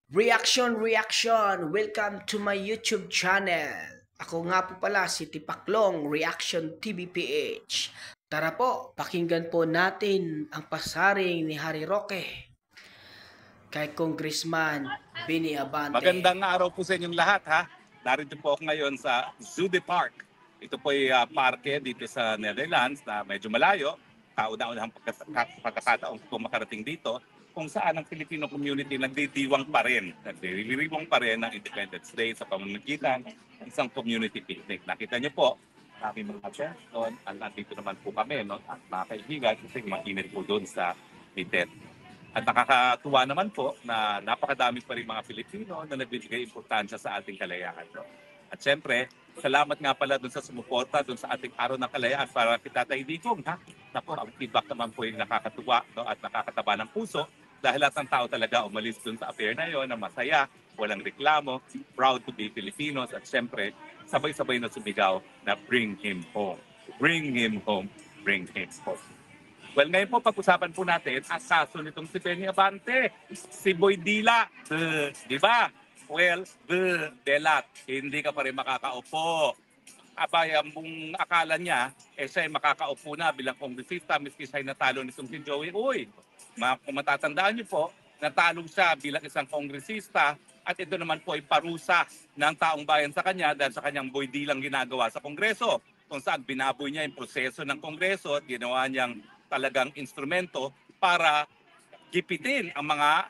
Reaction! Welcome to my YouTube channel. Ako nga po pala si Tipaklong Reaction TV PH. Tara po, pakinggan po natin ang pasaring ni Harry Roque kay Congressman Benny Abante. Magandang araw po sa inyong lahat ha. Narito po ako ngayon sa Zude Park. Ito po ay parke dito sa Netherlands na medyo malayo. Kauna-unahang pagkakataon po makarating dito kung saan ang Filipino community nagdidiwang pa rin. Nagdiriwang pa rin ng Independence Day sa pamamagitan ng isang community picnic. Nakita niyo po, aming mga person, at nandito naman po kami, no? At mga kaibigan, kasi mainit po doon sa Litet. At nakakatuwa naman po na napakadami pa rin mga Pilipino na nagbibigay importansya sa ating kalayaan. No? At syempre, salamat nga pala dun sa sumuporta, dun sa ating araw ng kalayaan para kita Tatay Digong. Ha? Napo, ang feedback naman po yung nakakatuwa, no? At nakakataba ng puso dahil lahat ng tao talaga umalis dun sa affair na yon na masaya, walang reklamo, proud to be Filipinos at syempre, sabay-sabay na sumigaw na bring him home. Bring him home. Bring him home. Well, ngayon po pag-usapan po natin ang kaso nitong si Benny Abante, si Boy Dila. Di ba? Well, Delat, hindi ka pa rin makakaupo. Abaya mong akala niya, siya ay makakaupo na bilang kongresista, miski siya ay natalo nitong si Joey Uy. Kung matatandaan niyo po, natalo siya bilang isang kongresista at ito naman po ay parusa ng taong bayan sa kanya dahil sa kanyang Boy Dilang ginagawa sa Kongreso kung saan binaboy niya yung proseso ng Kongreso at ginawa niyang talagang instrumento para gipitin ang mga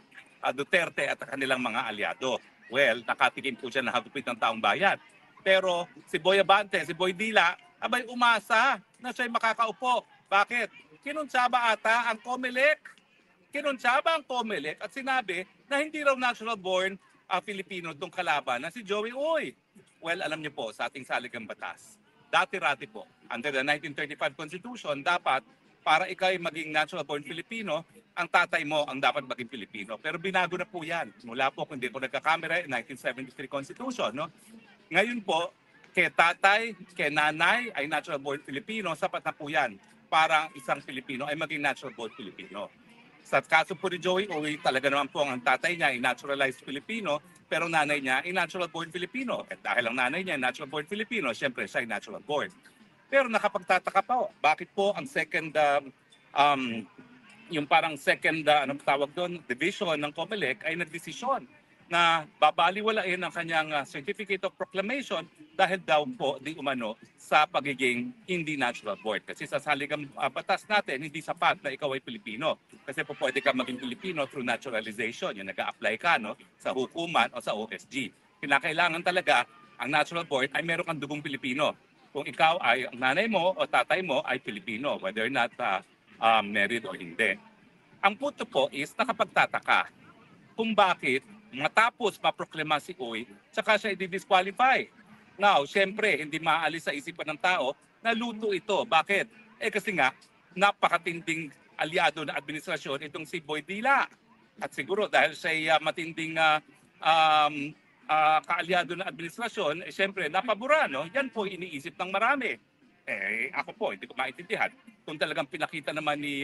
Duterte at kanilang mga aliado. Well, nakatikim po siya ng hagupit ng taong bayan. Pero si Boy Abante, si Boy Dila, abay umasa na siya'y makakaupo. Bakit? Kinuntsaba ata ang COMELEC. Kinuntsaba ang COMELEC at sinabi na hindi raw natural born Filipino itong kalaban na si Joey Uy. Well, alam niyo po, sa ating saligang batas, dati-rati po, under the 1935 Constitution, dapat para ikaw ay maging natural born Filipino, ang tatay mo ang dapat maging Pilipino. Pero binago na po yan. Mula po, kung hindi po nagkakamera, 1973 Constitution. No? Ngayon po, kay tatay, kay nanay ay natural born Filipino, sapat na po yan para isang Pilipino ay maging natural born Filipino. Sa kaso po ni Joey Uy, talaga naman po ang tatay niya ay naturalized Filipino, pero nanay niya ay natural born Filipino. At dahil ang nanay niya ay natural born Filipino, siyempre siya ay natural born. Pero nakapagtataka po, bakit po ang second, yung parang second, anong tawag doon, division ng COMELEC ay nagdesisyon na babaliwalain ang kanyang Certificate of Proclamation dahil daw po di umano sa pagiging hindi natural born. Kasi sa saligang batas natin, hindi sapat na ikaw ay Pilipino. Kasi po pwede ka maging Pilipino through naturalization. Yung nag-a-apply ka no, sa hukuman o sa OSG. Kinakailangan talaga ang natural born ay meron kang dugong Pilipino. Kung ikaw ay, ang nanay mo o tatay mo ay Pilipino, whether or not married o hindi. Ang punto po is nakapagtataka kung bakit matapos maproklama si Uy, saka siya i-disqualify. Now, siyempre, hindi maaalis sa isipan ng tao na luto ito. Bakit? Kasi nga, napakatinding aliado na administrasyon itong si Boy Dila. At siguro dahil siya matinding kaalyado na administrasyon, siyempre, napabura, no? Yan po iniisip ng marami. Ako po, hindi ko maintindihan. Kung talagang pinakita naman ni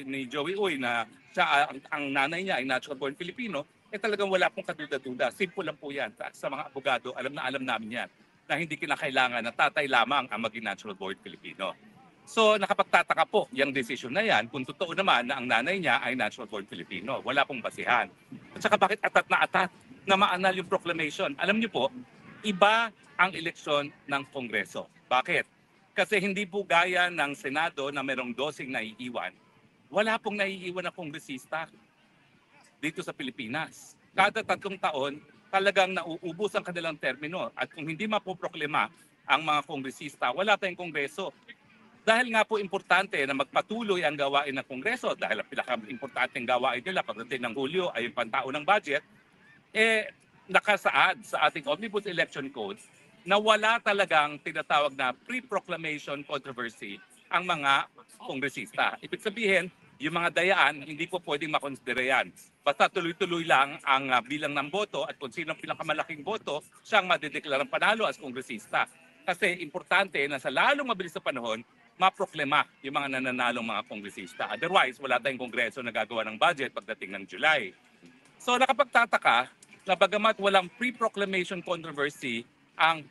ni Joey Uy na siya, ang nanay niya ay natural born Filipino, talagang wala pong kaduda-duda. Simple lang po yan. Sa mga abogado, alam namin yan na hindi kinakailangan na tatay lamang ang maging natural born Filipino. So nakapagtataka po yung decision na yan kung totoo naman na ang nanay niya ay natural born Filipino. Wala pong basihan. At saka bakit atat na maanal yung proclamation? Alam niyo po, iba ang eleksyon ng Kongreso. Bakit? Kasi hindi po gaya ng Senado na merong 12 naiiwan. Wala pong naiiwan na kongresista dito sa Pilipinas. Kada 3 taon, talagang nauubos ang kanilang termino. At kung hindi mapoproklema ang mga kongresista, wala tayong kongreso. Dahil nga po importante na magpatuloy ang gawain ng kongreso, dahil ang pinaka-importanteng gawain nila pagdating ng Hulyo ay yung pantao ng budget, nakasaad sa ating Omnibus Election Code na wala talagang tinatawag na pre-proclamation controversy ang mga kongresista. Ibig sabihin, yung mga dayaan, hindi po pwedeng makonsidera yan. Basta tuloy-tuloy lang ang bilang ng boto at kung sino ang pinakamalaking boto, siyang madideklarang panalo as kongresista. Kasi importante na sa lalong mabilis na panahon, maproklema yung mga nananalong mga kongresista. Otherwise, wala tayong kongreso na gagawa ng budget pagdating ng July. So nakapagtataka na bagamat walang pre-proclamation controversy ang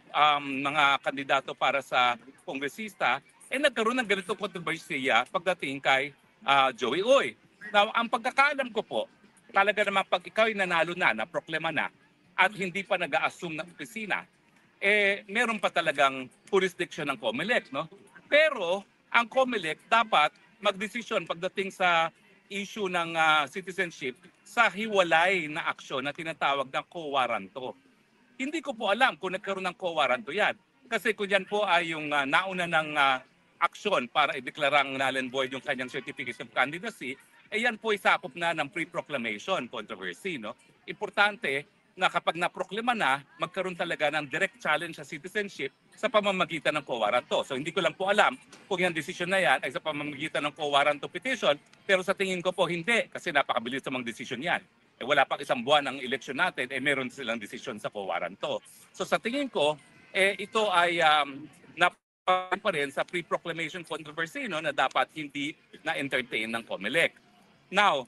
mga kandidato para sa kongresista, nagkaroon ng ganitong kontrobersiya pagdating kay Joey Uy. Now, ang pagkakaalam ko po, talaga naman pag ikaw ay nanalo na proklama na, at hindi pa nag-a-assume ng opisina, meron pa talagang jurisdiction ng COMELEC, no? Pero ang COMELEC dapat magdesisyon pagdating sa issue ng citizenship sa hiwalay na aksyon na tinatawag ng co-waranto. Hindi ko po alam kung nagkaroon ng co-waranto yan. Kasi kung yan po ay yung nauna ng aksyon para ideklarang null and void yung kanyang certificate of candidacy, yan po ay sakop na ng pre-proclamation controversy. No? Importante na kapag naproklama na, magkaroon talaga ng direct challenge sa citizenship sa pamamagitan ng co-waranto. So hindi ko lang po alam kung yung decision na yan ay sa pamamagitan ng co-waranto petition, pero sa tingin ko po hindi, kasi napakabilis sa mga decision yan. Wala pang isang buwan ang eleksyon natin, meron silang decision sa co-waranto. So sa tingin ko, ito ay pa rin sa pre-proclamation controversy, no, na dapat hindi na-entertain ng COMELEC. Now,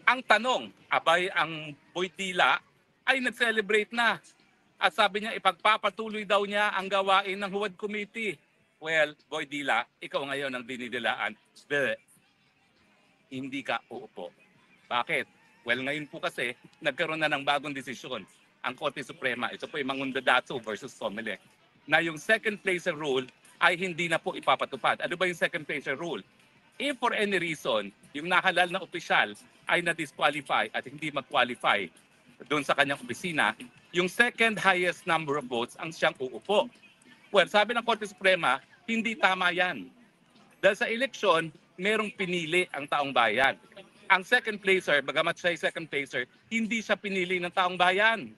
ang tanong, abay ang Boytila ay nag-celebrate na. At sabi niya, ipagpapatuloy daw niya ang gawain ng Huwad Committee. Well, Boytila, ikaw ngayon ang dinidilaan. Hindi ka uupo. Bakit? Well, ngayon po kasi, nagkaroon na ng bagong desisyon. Ang Korte Suprema, ito po yung Mangundadatsu versus COMELEC, na yung second placer rule ay hindi na po ipapatupad. Ano ba yung second placer rule? If for any reason, yung nahalal na opisyal ay na-disqualify at hindi mag-qualify doon sa kanyang opisina, yung second highest number of votes ang siyang uupo. Well, sabi ng Korte Suprema, hindi tama yan. Dahil sa eleksyon, merong pinili ang taong bayan. Ang second placer, bagamat siya ay second placer, hindi siya pinili ng taong bayan.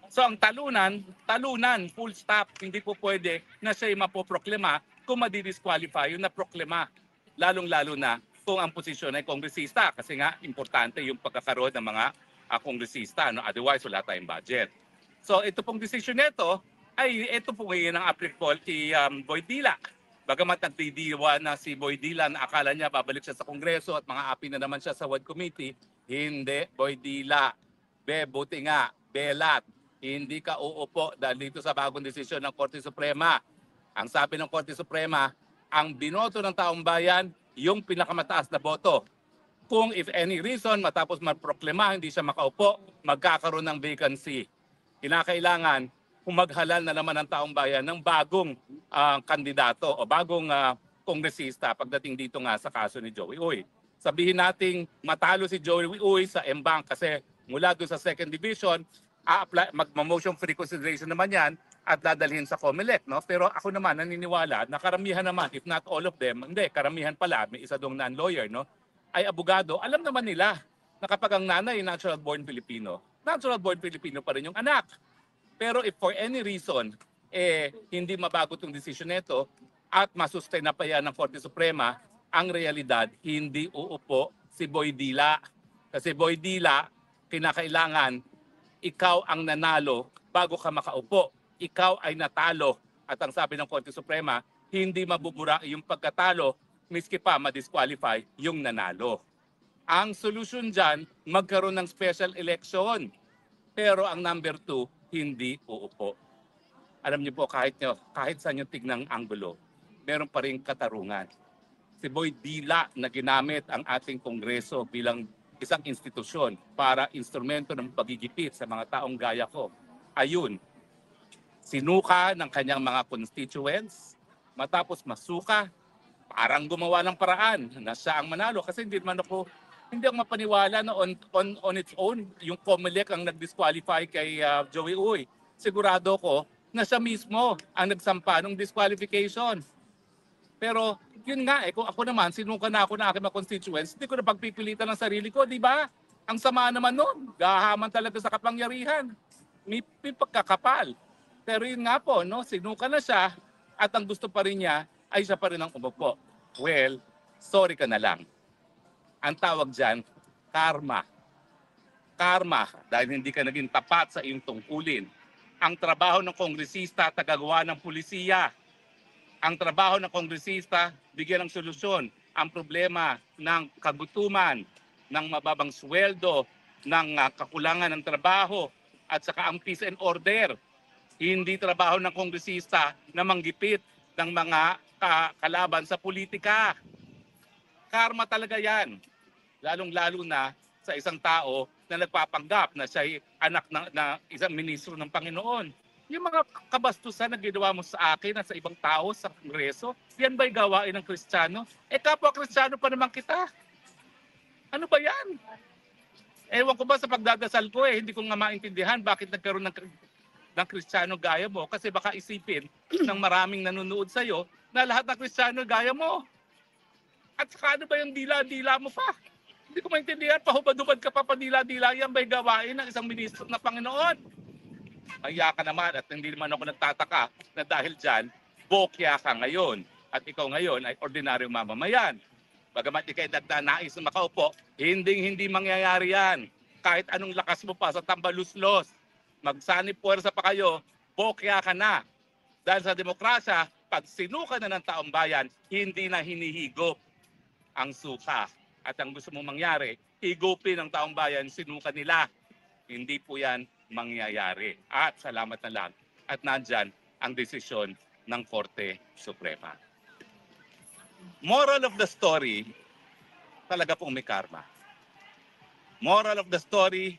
So ang talunan, full stop. Hindi po pwede na siya ay mapoproklema kung madidisqualify yung naproklema. Lalong-lalo na kung ang posisyon ay kongresista. Kasi nga, importante yung pagkakaroon ng mga kongresista. No? Otherwise, wala tayong budget. So ito pong decision nito, ay ito po ngayon ang applicable kay Boytila. Bagamat nagdidiwa na si Boytila na akala niya babalik siya sa Kongreso at mga api na naman siya sa Huwad Committee, hindi, Boytila. Buti nga, belat. Hindi ka uupo dahil dito sa bagong desisyon ng Korte Suprema. Ang sabi ng Korte Suprema, ang binoto ng taong bayan, yung pinakamataas na boto. Kung if any reason, matapos magproklema, hindi siya makaupo, magkakaroon ng vacancy. Kinakailangan maghalal na naman ang taong bayan ng bagong kandidato o bagong kongresista pagdating dito nga sa kaso ni Joey Uy. Sabihin nating matalo si Joey Uy sa M-Bank kasi mula doon sa second division, mag-motion for reconsideration naman yan at dadalhin sa COMELEC. No? Pero ako naman naniniwala na karamihan naman, if not all of them, hindi, karamihan pala, may isa dong non-lawyer, no? Ay abogado, alam naman nila na kapag ang nanay natural born Filipino pa rin yung anak. Pero if for any reason, hindi mabago itong desisyon nito at masustain na pa yan ng Korte Suprema, ang realidad, hindi uupo si Boytila. Kasi Boytila, kinakailangan, ikaw ang nanalo bago ka makaupo. Ikaw ay natalo. At ang sabi ng Korte Suprema, hindi mabubura yung pagkatalo, miski pa ma-disqualify yung nanalo. Ang solusyon dyan, magkaroon ng special election. Pero ang number 2, hindi uupo. Alam niyo po, kahit saan yung tignang anggulo, meron pa rin katarungan. Si Boytila na ginamit ang ating Kongreso bilang isang institusyon para instrumento ng pagigipit sa mga taong gaya ko. Ayun, sinuka ng kanyang mga constituents, matapos masuka, parang gumawa ng paraan na siya ang manalo. Kasi hindi ako mapaniwala na on its own, yung COMELEC ang nag-disqualify kay Joey Uy. Sigurado ko na siya mismo ang nagsampa ng disqualification. Pero yun nga, kung ako naman, sinuka na ako ng aking mga constituents, hindi ko na pagpipilitan ng sarili ko, di ba? Ang sama naman nun, gahaman talaga sa kapangyarihan. May pagkakapal. Pero yun nga po, no, sinuka na siya at ang gusto pa rin niya ay siya pa rin ang umupo. Well, sorry ka na lang. Ang tawag dyan, karma. Karma, dahil hindi ka naging tapat sa iyong tungkulin. Ang trabaho ng kongresista, tagagawa ng pulisiya. Ang trabaho ng kongresista, bigyan ng solusyon ang problema ng kagutuman, ng mababang sweldo, ng kakulangan ng trabaho at saka ang peace and order. Hindi trabaho ng kongresista na manggipit ng mga kalaban sa politika. Karma talaga yan. Lalong-lalo na sa isang tao na nagpapanggap na siya'y anak na isang ministro ng Panginoon. Yung mga kabastusan na ginawa mo sa akin at sa ibang tao sa Kongreso, yan ba'y gawain ng Kristiyano? Kapwa Kristiyano pa naman kita. Ano ba yan? Ewan ko ba sa pagdadasal ko hindi ko nga maintindihan bakit nagkaroon ng Kristiyano gaya mo. Kasi baka isipin ng maraming nanonood sa'yo na lahat ng Kristiyano gaya mo. At saka ano ba yung dila-dila mo pa? Hindi ko maintindihan, pahubad-hubad ka pa padila-dila yan ba'y gawain ng isang ministro ng Panginoon? Kaya ka naman at hindi naman ako nagtataka na dahil dyan, bokya ka ngayon at ikaw ngayon ay ordinaryong mamamayan. Bagamat ikay nagdanais na makaupo, hindi mangyayari yan. Kahit anong lakas mo pa sa tambaluslos, magsanib puwersa pa kayo, bokya ka na. Dahil sa demokrasya, pag sinuka na ng taong bayan, hindi na hinihigop ang suka. At ang gusto mong mangyari, higupin ng taong bayan, sinuka nila. Hindi po yan mangyayari. At salamat na lang. At nandyan ang desisyon ng Korte Suprema. Moral of the story, talaga pong may karma. Moral of the story,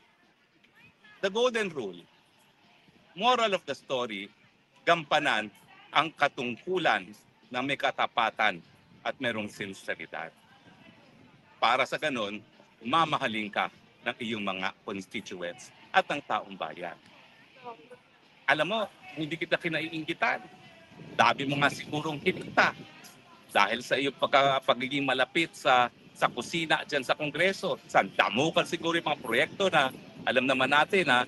the golden rule. Moral of the story, gampanan ang katungkulan na may katapatan at merong sinseridad. Para sa ganun, mamahalin ka ng iyong mga constituents at ng taong bayan. Alam mo, hindi kita kinaiinggitan. Dami mo nga sigurong kita dahil sa iyong pagiging malapit sa kusina dyan sa Kongreso. Damo ka siguro yung mga proyekto na alam naman natin na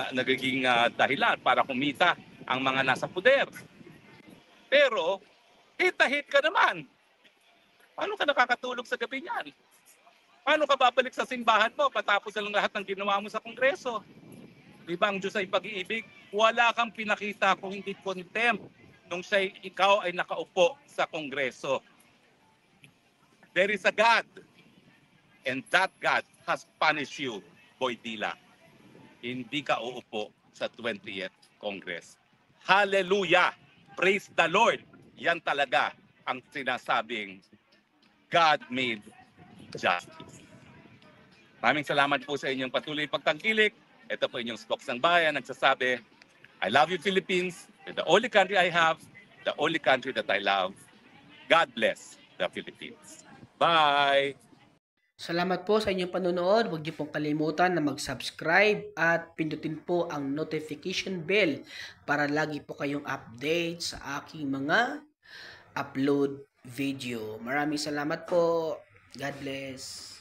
nagiging dahilan para kumita ang mga nasa puder. Pero, hit ka naman. Paano ka nakakatulog sa gabi niyan? Paano ka babalik sa simbahan mo patapos na lang lahat ng ginawa mo sa Kongreso? Di ba ang Diyos ay pag-iibig? Wala kang pinakita kung hindi contempt nung ikaw ay nakaupo sa Kongreso. There is a God, and that God has punished you, Boy Dila. Hindi ka uupo sa 20th Congress. Hallelujah! Praise the Lord! Yan talaga ang sinasabing God made justice. Maraming salamat po sa inyong patuloy pagtangkilik. Ito po inyong Spokes ng Bayan nagsasabi, I love you Philippines. You're the only country I have, the only country that I love. God bless the Philippines. Bye! Salamat po sa inyong panonood. Huwag niyo pong kalimutan na mag-subscribe at pindutin po ang notification bell para lagi po kayong update sa aking mga upload video. Maraming salamat po. God bless.